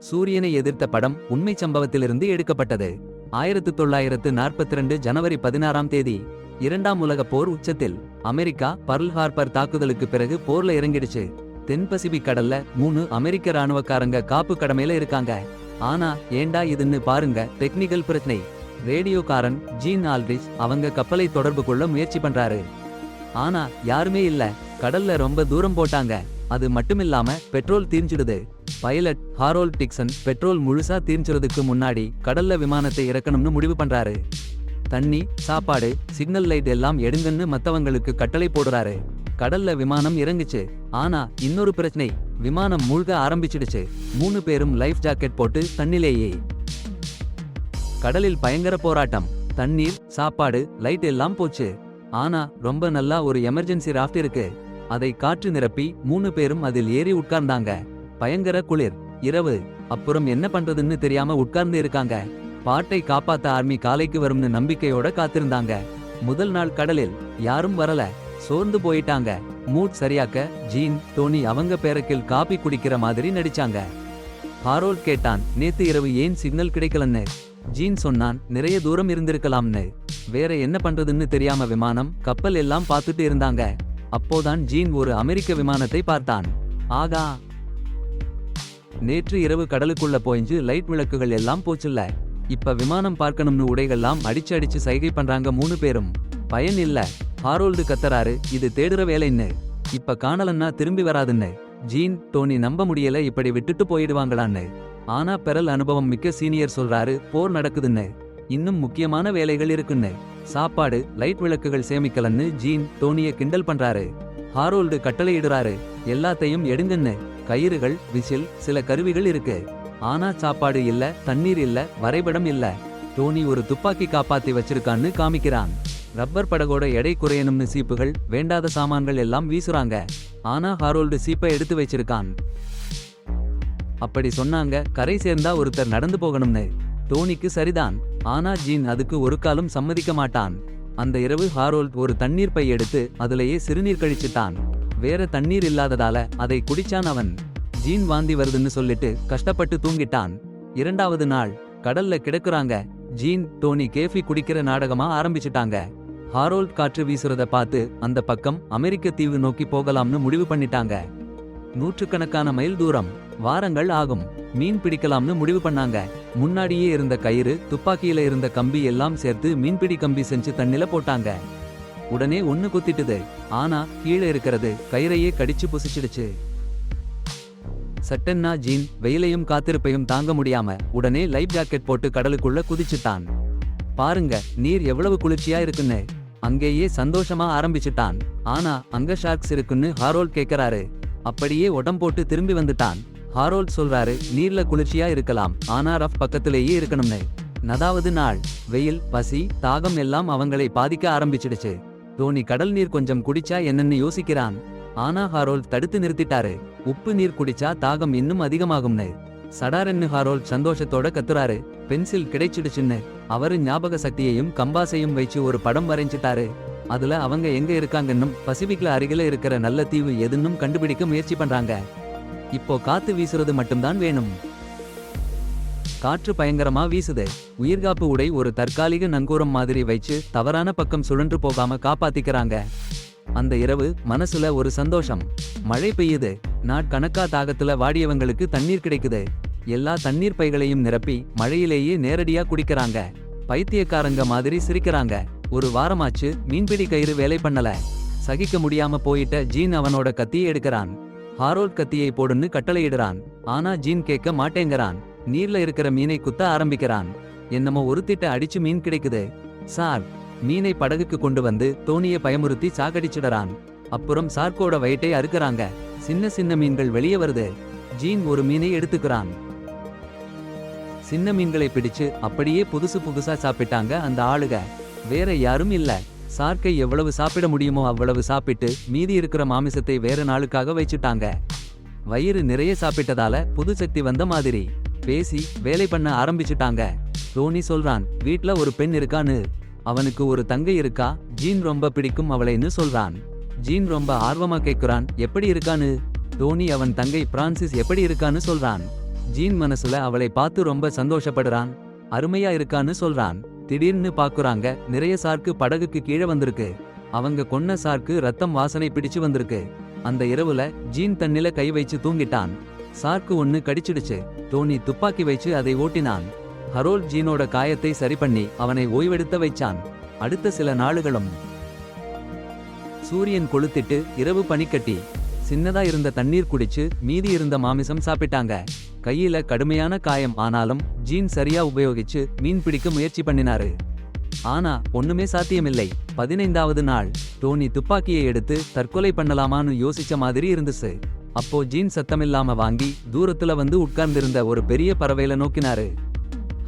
சூரியனை எதிர்த்த படம் உண்மை சம்பவத்திலிருந்து எடுக்கப்பட்டது. 1942 ஜனவரி 16ஆம் தேதி. இரண்டாம் உலகப் போர் உச்சத்தில். அமெரிக்கா பர்ல் ஹார்பர் தாக்குதலுக்கு பிறகு போர்ல இறங்கிடுச்சு. தென் பசிபிக் கடல்ல 3 அமெரிக்க ராணுவக்காரங்க காப்பு கடமையில இருக்காங்க. ஆனா ஏண்டா இதுன்னு பாருங்க, டெக்னிக்கல் பிரச்சனை. ரேடியோக்காரன் ஜீன் ஆல்ட்ரிச் அவங்க கப்பலை தொடர்பு கொள்ள முயற்சி பண்றாரு. ஆனா யாருமே இல்ல. கடல்ல ரொம்ப தூரம் போட்டாங்க. அது மட்டுமில்லாம பெட்ரோல் தீர்ஞ்சிடுது. பைலட் ஹாரோல்ட் டிக்சன் பெட்ரோல் முழுசா தீர்ஞ்சிறதுக்கு முன்னாடி கடல்ல விமானத்தை இறக்கணும்னு முடிவு பண்றாரு. தண்ணி, சாப்பாடு, சிக்னல் லைட் எல்லாம் எடுங்கன்னு மத்தவங்களுக்கு கட்டளை போடுறாரு. கடல்ல விமானம் இறங்குச்சு. ஆனா இன்னொரு பிரச்சனை, விமானம் மூழ்க ஆரம்பிச்சிடுச்சு. 3 பேரும் லைஃப் ஜாக்கெட் போட்டு தண்ணிலேயே. கடலில் பயங்கர போராட்டம். தண்ணீர், சாப்பாடு, லைட் எல்லாம் போச்சு. ஆனா ரொம்ப நல்லா ஒரு எமர்ஜென்சி ராஃப்ட் இருக்கு. அதை காற்று நிரப்பி 3 பேரும் அதில் ஏறி உட்கார்ந்தாங்க. பயங்கர குளிர், இரவு. அப்புறம் என்ன பண்றதுன்னு தெரியாம உட்கார்ந்து இருக்காங்க. பாட்டை காப்பாத்த ஆர்மி காலைக்கு வரும்னு நம்பிக்கையோட காத்திருந்தாங்க. முதல் நாள் கடலில் யாரும் வரல. சோர்ந்து போயிட்டாங்க. மூட் சரியாக்க ஜீன், டோனி அவங்க பேரக்கில் காபி குடிக்கிற மாதிரி நடிச்சாங்க. ஹாரோல்ட் கேட்டான், நேத்து இரவு ஏன் சிக்னல் கிடைக்கலன்னு. ஜீன் சொன்னான், நிறைய தூரம் இருந்திருக்கலாம்னு. வேற என்ன பண்றதுன்னு தெரியாம விமானம், கப்பல் எல்லாம் பார்த்துட்டு இருந்தாங்க. அப்போதான் ஜீன் ஒரு அமெரிக்க விமானத்தை பார்த்தான். ஆகா, நேற்று இரவு கடலுக்குள்ள போயிஞ்சு லைட் விளக்குகள் எல்லாம் போச்சுல்ல. இப்ப விமானம் பார்க்கணும்னு உடைகள்லாம் அடிச்சு அடிச்சு சைகை பண்றாங்க 3 பேரும். பயன் இல்ல. ஹாரோல்டு கத்தறாரு, இது தேடுற வேலைன்னு. இப்ப காணலன்னா திரும்பி வராதுன்னு. ஜீன், டோனி நம்ப முடியல இப்படி விட்டுட்டு போயிடுவாங்களான்னு. ஆனா பெறல் அனுபவம் மிக்க சீனியர் சொல்றாரு, போர் நடக்குதுன்னு. இன்னும் முக்கியமான வேலைகள் இருக்குன்னு. சாப்பாடு, லைட் விளக்குகள் சேமிக்கலன்னு ஜீன், டோனிய கிண்டல் பண்றாரு. ஹாரோல்டு கட்டளையிடுறாரு, எல்லாத்தையும் எடுங்கன்னு. கயிறுகள், விசில், சில கருவிகள் இருக்கு. ஆனா சாப்பாடு இல்ல, தண்ணீர் இல்ல, வரைபடம் இல்ல. டோனி ஒரு துப்பாக்கி காப்பாத்தி வச்சிருக்கான்னு காமிக்கிறான். ரப்பர் படகோட எடை குறையணும்னு சீப்புகள், வேண்டாத சாமான்கள் எல்லாம் வீசுறாங்க. ஆனா ஹாரோல்டு சீப்பை எடுத்து வச்சிருக்கான். அப்படி சொன்னாங்க, கரை சேர்ந்தா ஒருத்தர் நடந்து போகணும்னு. டோனிக்கு சரிதான். ஆனா ஜீன் அதுக்கு ஒரு காலம் சம்மதிக்க மாட்டான். அந்த இரவு ஹாரோல்ட் ஒரு தண்ணீர் பை எடுத்து அதுலயே சிறுநீர் கழிச்சிட்டான். வேற தண்ணீர் இல்லாததால அதை குடிச்சான் அவன். ஜீன் வாந்தி வருதுன்னு சொல்லிட்டு கஷ்டப்பட்டு தூங்கிட்டான். இரண்டாவது நாள் கடல்ல கிடக்குறாங்க. ஜீன், டோனி கேஃபி குடிக்கிற நாடகமா ஆரம்பிச்சிட்டாங்க. ஹாரோல்ட் காற்று வீசுறத பார்த்து அந்த பக்கம் அமெரிக்க தீவு நோக்கி போகலாம்னு முடிவு பண்ணிட்டாங்க. நூற்றுக்கணக்கான மைல் தூரம், வாரங்கள் ஆகும். மீன் பிடிக்கலாம்னு முடிவு பண்ணாங்க. முன்னாடியே இருந்த கயிறு, துப்பாக்கியில இருந்த கம்பி எல்லாம் சேர்த்து மீன்பிடி கம்பி செஞ்சு தண்ணில போட்டாங்க. உடனே ஒண்ணு குத்திட்டுது. ஆனா கீழே இருக்கிறது கயிறையே கடிச்சு புசிச்சிடுச்சு. சட்டன்னா ஜீன் வெயிலையும் காத்திருப்பையும் தாங்க முடியாம உடனே லைஃப் ஜாக்கெட் போட்டு கடலுக்குள்ள குதிச்சுட்டான். பாருங்க நீர் எவ்வளவு குளிர்ச்சியா இருக்குன்னு. அங்கேயே சந்தோஷமா ஆரம்பிச்சுட்டான். ஆனா அங்க ஷார்க்ஸ் இருக்குன்னு ஹாரோல்ட் கேக்குறாரு. அப்படியே உடம்போட்டு திரும்பி வந்துட்டான். ஹாரோல்ட் சொல்றாரு, நீர்ல குளிர்ச்சியா இருக்கலாம், ஆனா ரஃப் பக்கத்திலேயே இருக்கணும்னு. நதாவது நாள் வெயில், பசி, தாகம் எல்லாம் அவங்களை பாதிக்க ஆரம்பிச்சிடுச்சு. டோனி கடல் நீர் கொஞ்சம் குடிச்சா என்னன்னு யோசிக்கிறான். ஆனா ஹாரோல்ட் தடுத்து நிறுத்திட்டாரு. உப்பு நீர் குடிச்சா தாகம் இன்னும் அதிகமாகும்னு. சடாரென்னு ஹாரோல்ட் சந்தோஷத்தோட கத்துறாரு, பென்சில் கிடைச்சிடுச்சுன்னு. அவரு ஞாபக சக்தியையும் கம்பாசையும் வச்சு ஒரு படம் வரைஞ்சிட்டாரு. அதுல அவங்க எங்க இருக்காங்கன்னும் பசிபிக்ல அருகில இருக்கிற நல்ல தீவு எதுன்னும் கண்டுபிடிக்க முயற்சி பண்றாங்க. இப்போ காத்து வீசுறது மட்டும்தான் வேணும். காற்று பயங்கரமா வீசுது. உயிர்காப்பு உடை ஒரு தற்காலிக நங்கூரம் மாதிரி வச்சு தவறான பக்கம் சுழன்று போகாம காப்பாத்திக்கிறாங்க. அந்த இரவு மனசுல ஒரு சந்தோஷம். மழை பெய்யுது. நாட்கணக்கா தாகத்துல வாடியவங்களுக்கு தண்ணீர் கிடைக்குது. எல்லா தண்ணீர் பைகளையும் நிரப்பி மழையிலேயே நேரடியா குடிக்கிறாங்க. பைத்தியக்காரங்க மாதிரி சிரிக்கிறாங்க. ஒரு வாரமாச்சு மீன்பிடி கயிறு வேலை பண்ணல. சகிக்க முடியாம போயிட்ட ஜீன் அவனோட கத்தியை எடுக்கிறான். ஹாரோல்ட் கத்தியை போடுன்னு கட்டளையிடுறான். ஆனா ஜீன் கேட்க மாட்டேங்கிறான். நீர்ல இருக்கிற மீனை குத்த ஆரம்பிக்கிறான். என்னமோ ஒருத்திட்ட அடிச்சு மீன் கிடைக்குது. சார், மீனை படகுக்கு கொண்டு வந்து தோணிய பயமுறுத்தி சாகடிச்சிடறான். அப்புறம் சார்க்கோட வயிற்றை அறுக்கிறாங்க. சின்ன சின்ன மீன்கள் வெளியே வருது. ஜீன் ஒரு மீனை எடுத்துக்கிறான். சின்ன மீன்களை பிடிச்சு அப்படியே புதுசா சாப்பிட்டாங்க அந்த ஆளுக. வேற யாரும் இல்ல. சார்க்கை எவ்வளவு சாப்பிட முடியுமோ அவ்வளவு சாப்பிட்டு மீதி இருக்கிற மாமிசத்தை வேற நாளுக்காக வச்சுட்டாங்க. வயிறு நிறைய சாப்பிட்டதால புது சக்தி வந்த மாதிரி பேசி வேலை பண்ண ஆரம்பிச்சுட்டாங்க. டோனி சொல்றான், வீட்ல ஒரு பெண் இருக்கான்னு. அவனுக்கு ஒரு தங்கை இருக்கா, ஜீன் ரொம்ப பிடிக்கும் அவளைன்னு சொல்றான். ஜீன் ரொம்ப ஆர்வமா கேட்குறான், எப்படி இருக்கான்னு. டோனி அவன் தங்கை பிரான்சிஸ் எப்படி இருக்கான்னு சொல்றான். ஜீன் மனசுல அவளை பார்த்து ரொம்ப சந்தோஷப்படுறான். அருமையா இருக்கான்னு சொல்றான். திடீர்னு பாக்குறாங்க, நிறைய சார்க்கு படகுக்கு கீழே வந்திருக்கு. அவங்க கொன்ன சார்க்கு ரத்தம் வாசனை பிடிச்சு வந்திருக்கு. அந்த இரவுல ஜீன் தன்னில கை வச்சு தூங்கிட்டான். சார்க்கு ஒன்னு கடிச்சிடுச்சு. டோனி துப்பாக்கி வச்சு அதை ஓட்டினான். ஹரோல்ட் ஜீனோட காயத்தை சரி பண்ணி அவனை ஓய்வெடுத்த வைச்சான். அடுத்த சில நாளுகளும் சூரியன் கொளுத்திட்டு இரவு பனிக்கட்டி. சின்னதா இருந்த தண்ணீர் குடிச்சு மீதி இருந்த மாமிசம் சாப்பிட்டாங்க. கையில கடுமையான காயம் ஆனாலும் ஜீன் சரியா உபயோகிச்சு மீன் பிடிக்க முயற்சி பண்ணினாரு. ஆனா ஒண்ணுமே சாத்தியமில்லை. 15வது நாள் டோனி துப்பாக்கியை எடுத்து தற்கொலை பண்ணலாமான்னு யோசிச்ச மாதிரி இருந்துச்சு. அப்போ ஜீன் சத்தமில்லாம வாங்கி தூரத்துல வந்து உட்கார்ந்திருந்த ஒரு பெரிய பறவையில நோக்கினாரு.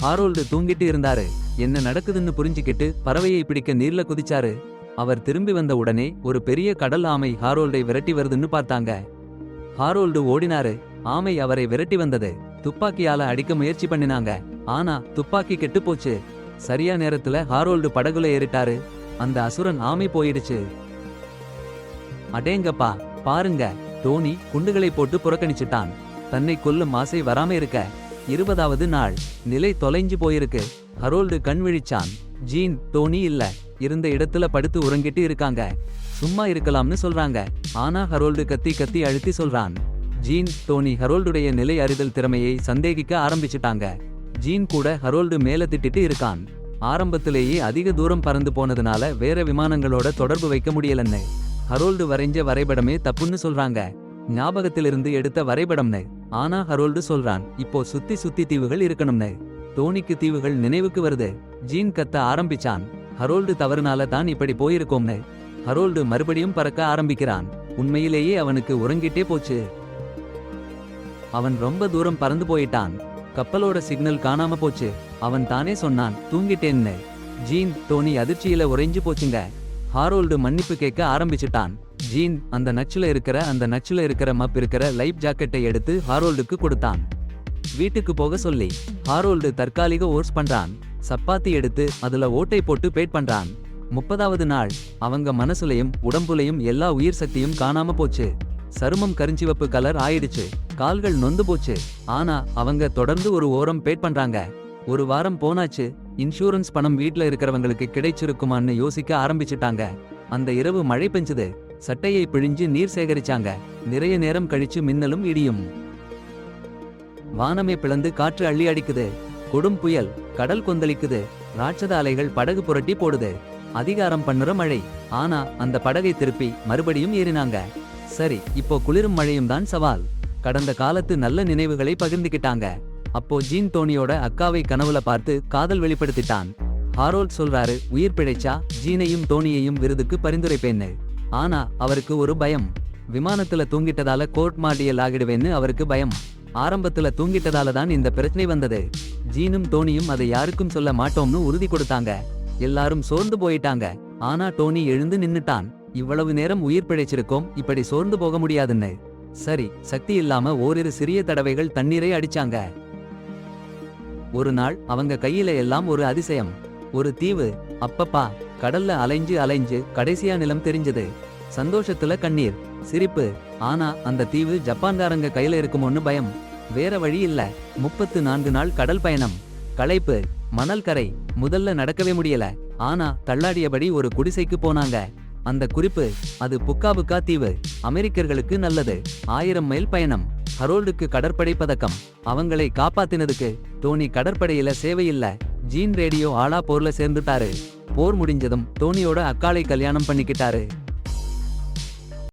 ஹாரோல்டு தூங்கிட்டு இருந்தாரு. என்ன நடக்குதுன்னு புரிஞ்சுக்கிட்டு பறவையை பிடிக்க நீர்ல குதிச்சாரு. அவர் திரும்பி வந்த உடனே ஒரு பெரிய கடல் ஆமை ஹாரோல்டை விரட்டி வருதுன்னு பார்த்தாங்க. ஹாரோல்டு ஓடினாரு. ஆமை அவரை விரட்டி வந்தது. துப்பாக்கியால அடிக்க முயற்சி பண்ணினாங்க. ஆனா துப்பாக்கி கெட்டு போச்சு. சரியா நேரத்துல ஹாரோல்டு படகுல ஏறிட்டாரு. அந்த அசுரன் ஆமை போயிடுச்சு. அடேங்கப்பா, பாருங்க, டோனி குண்டுகளை போட்டு புறக்கணிச்சிட்டான். தன்னை கொல்லும் ஆசை வராம இருக்க. 20வது நாள் நிலை தொலைஞ்சு போயிருக்கு. ஹரோல்டு கண் விழிச்சான். ஜீன், டோனி இல்ல. இருந்த இடத்துல படுத்து உறங்கிட்டு இருக்காங்க. சும்மா இருக்கலாம்னு சொல்றாங்க. ஆனா ஹரோல்டு கத்தி கத்தி அழுத்தி சொல்றான். ஜீன், டோனி ஹரோல்டுடைய நிலை அறிதல் திறமையை சந்தேகிக்க ஆரம்பிச்சிட்டாங்க. ஜீன் கூட ஹரோல்டு மேல திட்டிட்டு இருக்கான். ஆரம்பத்திலேயே அதிக தூரம் பறந்து போனதுனால வேற விமானங்களோட தொடர்பு வைக்க முடியலன்னு. ஹரோல்டு வரைஞ்ச வரைபடமே தப்புன்னு சொல்றாங்க. ஞாபகத்திலிருந்து எடுத்த வரைபடம்னு. ஆனா ஹரோல்டு சொல்றான், இப்போ சுத்தி சுத்தி தீவுகள் இருக்கணும்னு. டோனிக்கு தீவுகள் நினைவுக்கு வருது. ஜீன் கத்த ஆரம்பிச்சான். ஹரோல்டு தவறுனால தான் இப்படி போயிருக்கோம்னு. ஹரோல்டு மறுபடியும் பறக்க ஆரம்பிக்கிறான். உண்மையிலேயே அவனுக்கு உறங்கிட்டே போச்சு. அவன் ரொம்ப தூரம் பறந்து போயிட்டான். கப்பலோட சிக்னல் காணாம போச்சு. அவன் தானே சொன்னான், தூங்கிட்டேன்னு. ஜீன், டோனி அதிர்ச்சியில உறைஞ்சு போச்சுங்க. ஹாரோல்டு மன்னிப்பு கேட்க ஆரம்பிச்சிட்டான். ஜீன் அந்த நச்சுல இருக்கிற மப் இருக்கிற லைஃப் ஜாக்கெட்டை எடுத்து ஹாரோல்டுக்கு கொடுத்தான். வீட்டுக்கு போக சொல்லி ஹாரோல்டு தற்காலிக ஓர்ஸ் பண்றான். சப்பாத்தி எடுத்து அதுல ஓட்டை போட்டு பேட் பண்றான். 30வது நாள் அவங்க மனசுலையும் உடம்புலையும் எல்லா உயிர் சக்தியும் காணாம போச்சு. சருமம் கருஞ்சிவப்பு கலர் ஆயிடுச்சு. கால்கள் நொந்து போச்சு. ஆனா அவங்க தொடர்ந்து ஒரு ஓரம் பேட் பண்றாங்க. ஒரு வாரம் போனாச்சு. இன்சூரன்ஸ் பணம் வீட்ல இருக்கிறவங்களுக்கு கிடைச்சிருக்குமான்னு யோசிக்க ஆரம்பிச்சிட்டாங்க. அந்த இரவு மழை பெஞ்சது. சட்டையை பிழிஞ்சு நீர் சேகரிச்சாங்க. நிறைய நேரம் கழிச்சு மின்னலும் இடியும். வானமே பிளந்து காற்று அள்ளி அடிக்குது. கொடும் புயல். கடல் கொந்தளிக்குது. ராட்சத அலைகள் படகு புரட்டி போடுது. அதிகாரம் பண்ணுற மழை. ஆனா அந்த படகை திருப்பி மறுபடியும் ஏறினாங்க. சரி, இப்போ குளிரும் மழையும் தான் சவால். கடந்த காலத்து நல்ல நினைவுகளை பகிர்ந்துக்கிட்டாங்க. அப்போ ஜீன் டோனியோட அக்காவை கனவுல பார்த்து காதல் வெளிப்படுத்திட்டான். ஹாரோல்ட் சொல்றாரு, உயிர் பிழைச்சா ஜீனையும் டோனியையும் விருதுக்கு பரிந்துரைப்பேன்னு. ஆனா அவருக்கு ஒரு பயம். விமானத்துல தூங்கிட்டதால கோர்ட் மார்டியல் ஆகிடுவேன்னு அவருக்கு பயம். ஆரம்பத்துல தூங்கிட்டதால தான் இந்த பிரச்சனை வந்தது. ஜீனும் டோனியும் அதை யாருக்கும் சொல்ல மாட்டோம்னு உறுதி கொடுத்தாங்க. எல்லாரும் சோர்ந்து போயிட்டாங்க. ஆனா டோனி எழுந்து நின்னுட்டான். இவ்வளவு நேரம் உயிர் பிழைச்சிருக்கோம், இப்படி சோர்ந்து போக முடியாதுன்னு. சரி, சக்தி இல்லாம ஓரிரு சிறிய தடவைகள் தண்ணீரை அடிச்சாங்க. ஒரு நாள் அவங்க கையில எல்லாம் ஒரு அதிசயம். ஒரு தீவு. அப்பப்பா, கடல்ல அலைஞ்சு அலைஞ்சு கடைசியா நிலம் தெரிஞ்சது. சந்தோஷத்துல கண்ணீர், சிரிப்பு. ஆனா அந்த தீவு ஜப்பான்காரங்க கையில இருக்குமோன்னு பயம். வேற வழி இல்ல. 34 நாள் கடல் பயணம். களைப்பு, மணல் கரை. முதல்ல நடக்கவே முடியல. ஆனா தள்ளாடியபடி ஒரு குடிசைக்கு போனாங்க. அந்த குறிப்பு, அது புக்காபுக்கா தீவு. அமெரிக்கர்களுக்கு நல்லது. 1000 மைல் பயணம். ஹரோல்டுக்கு கடற்படை பதக்கம். அவங்களை காப்பாத்தினதுக்கு. டோனி கடற்படையில சேவையில்ல. ஜீன் ரேடியோ ஆளா போர்ல சேர்ந்துட்டாரு. போர் முடிஞ்சதும் டோனியோட அக்காளை கல்யாணம் பண்ணிக்கிட்டாரு.